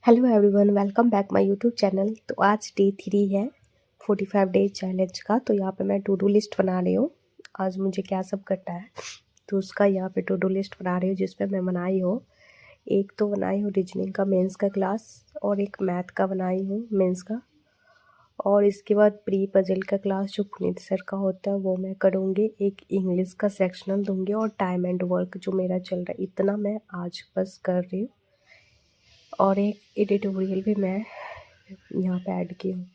Hello everyone, welcome back my YouTube channel. तो आज day 3 है 45 डेज चैलेंज का। तो यहाँ पे मैं टू डू लिस्ट बना रही हूँ। आज मुझे क्या सब करना है तो उसका यहाँ पे टू डू लिस्ट बना रही हूँ, जिसमें मैं बनाई हूँ एक तो बनाई हूँ रीजनिंग का मेंस का क्लास, और एक मैथ का बनाई हूँ मेंस का, और इसके बाद प्री पजल का क्लास जो पुनीत सर का होता है वो मैं करूँगी। एक इंग्लिश का सेक्शनल दूँगी और टाइम एंड वर्क जो मेरा चल रहा है, इतना मैं आज बस कर रही हूँ। और एक एडिटोरियल भी मैं यहाँ पे ऐड की हूँ।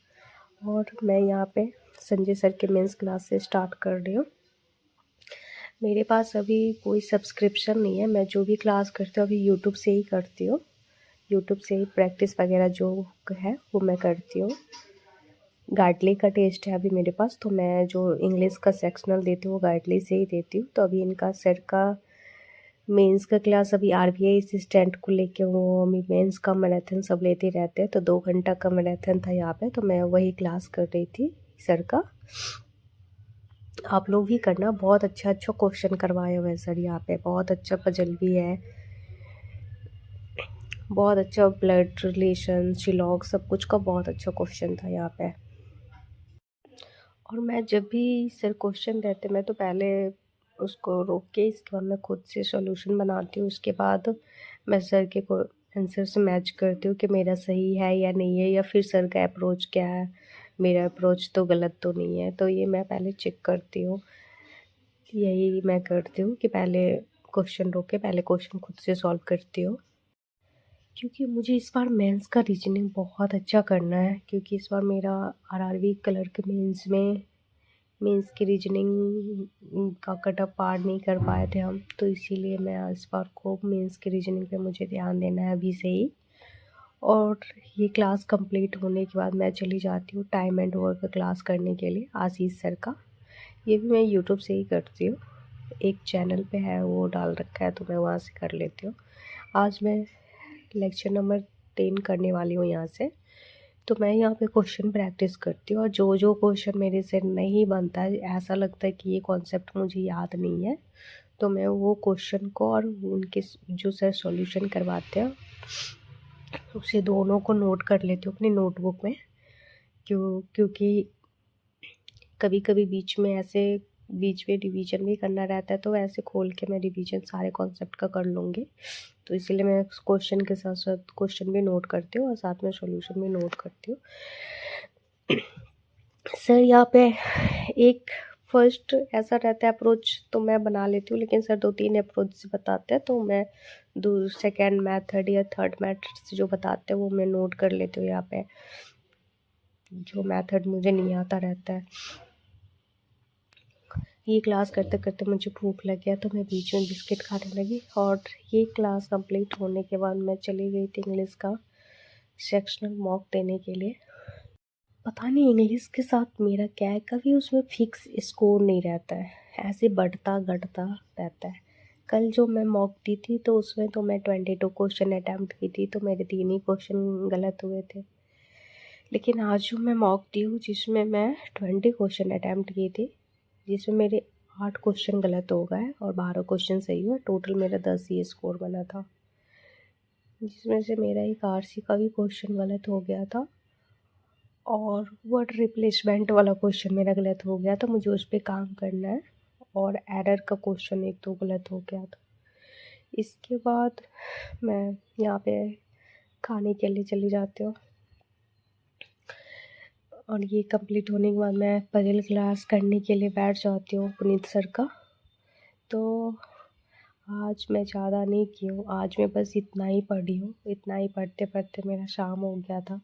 और मैं यहाँ पे संजय सर के मेंस क्लास से स्टार्ट कर रही हूँ। मेरे पास अभी कोई सब्सक्रिप्शन नहीं है, मैं जो भी क्लास करती हूँ अभी यूट्यूब से ही करती हूँ। यूट्यूब से ही प्रैक्टिस वगैरह जो है वो मैं करती हूँ। गाइडली का टेस्ट है अभी मेरे पास, तो मैं जो इंग्लिश का सेक्शनल देती हूँ वो गाइडली से ही देती हूँ। तो अभी इनका सर का मेंस का क्लास अभी आरबीआई असिस्टेंट को लेके वो अभी मेंस का मैराथन सब लेते रहते हैं, तो 2 घंटा का मैराथन था यहाँ पे, तो मैं वही क्लास कर रही थी सर का। आप लोग भी करना, बहुत अच्छा अच्छा क्वेश्चन करवाए हुए हैं सर यहाँ पे, बहुत अच्छा पजल भी है, बहुत अच्छा ब्लड रिलेशन शिलॉग सब कुछ का बहुत अच्छा क्वेश्चन था यहाँ पे। और मैं जब भी सर क्वेश्चन देते मैं तो पहले उसको रोक के इसके बाद मैं खुद से सॉल्यूशन बनाती हूँ। उसके बाद मैं सर के आंसर से मैच करती हूँ कि मेरा सही है या नहीं है, या फिर सर का अप्रोच क्या है, मेरा अप्रोच तो गलत तो नहीं है। तो ये मैं पहले चेक करती हूँ, यही मैं करती हूँ कि पहले क्वेश्चन रोक के पहले क्वेश्चन खुद से सॉल्व करती हूँ। क्योंकि मुझे इस बार मेंस का रीजनिंग बहुत अच्छा करना है, क्योंकि इस बार मेरा आरआरबी कलर के मेंस की रीजनिंग का कट ऑफ पार नहीं कर पाए थे हम, तो इसीलिए मैं इस बार को मेंस की रीजनिंग पे मुझे ध्यान देना है अभी से ही। और ये क्लास कंप्लीट होने के बाद मैं चली जाती हूँ टाइम एंड वर्क क्लास करने के लिए आशीष सर का। ये भी मैं यूट्यूब से ही करती हूँ, एक चैनल पे है वो डाल रखा है, तो मैं वहाँ से कर लेती हूँ। आज मैं लेक्चर नंबर 10 करने वाली हूँ यहाँ से। तो मैं यहाँ पे क्वेश्चन प्रैक्टिस करती हूँ, और जो जो क्वेश्चन मेरे से नहीं बनता है, ऐसा लगता है कि ये कॉन्सेप्ट मुझे याद नहीं है, तो मैं वो क्वेश्चन को और उनके जो सर सॉल्यूशन करवाते हैं उसे दोनों को नोट कर लेती हूँ अपनी नोटबुक में। क्योंकि कभी कभी बीच में रिवीजन भी करना रहता है, तो ऐसे खोल के मैं रिवीजन सारे कॉन्सेप्ट का कर लूँगी। तो इसीलिए मैं क्वेश्चन के साथ साथ क्वेश्चन भी नोट करती हूँ और साथ में सॉल्यूशन भी नोट करती हूँ। सर यहाँ पे एक फर्स्ट ऐसा रहता है अप्रोच तो मैं बना लेती हूँ, लेकिन सर 2-3 अप्रोच से बताते हैं, तो मैं सेकेंड मेथड या थर्ड मेथड से जो बताते हैं वो मैं नोट कर लेती हूँ यहाँ पे, जो मेथड मुझे नहीं आता रहता है। ये क्लास करते करते मुझे भूख लग गया, तो मैं बीच में बिस्किट खाने लगी। और ये क्लास कंप्लीट होने के बाद मैं चली गई थी इंग्लिश का सेक्शनल मॉक देने के लिए। पता नहीं इंग्लिश के साथ मेरा क्या है, कभी उसमें फिक्स स्कोर नहीं रहता है, ऐसे बढ़ता घटता रहता है। कल जो मैं मॉक दी थी तो उसमें तो मैं 22 क्वेश्चन अटैम्प्ट की थी, तो मेरे 3 ही क्वेश्चन गलत हुए थे। लेकिन आज जो मैं मॉक दी हूँ जिसमें मैं 20 क्वेश्चन अटैम्प्ट किए थे, जिसमें मेरे 8 क्वेश्चन गलत हो गए और 12 क्वेश्चन सही हुए, टोटल मेरा 10 ही स्कोर बना था, जिसमें से मेरा एक आरसी का भी क्वेश्चन गलत हो गया था, और वर्ड रिप्लेसमेंट वाला क्वेश्चन मेरा गलत हो गया था, मुझे उस पर काम करना है। और एरर का क्वेश्चन एक दो गलत हो गया था। इसके बाद मैं यहाँ पे खाने के लिए चली जाती हूँ, और ये कंप्लीट होने के बाद मैं पजल क्लास करने के लिए बैठ जाती हूँ पुनीत सर का। तो आज मैं ज़्यादा नहीं की हूँ, आज मैं बस इतना ही पढ़ी हूँ, इतना ही पढ़ते पढ़ते मेरा शाम हो गया था।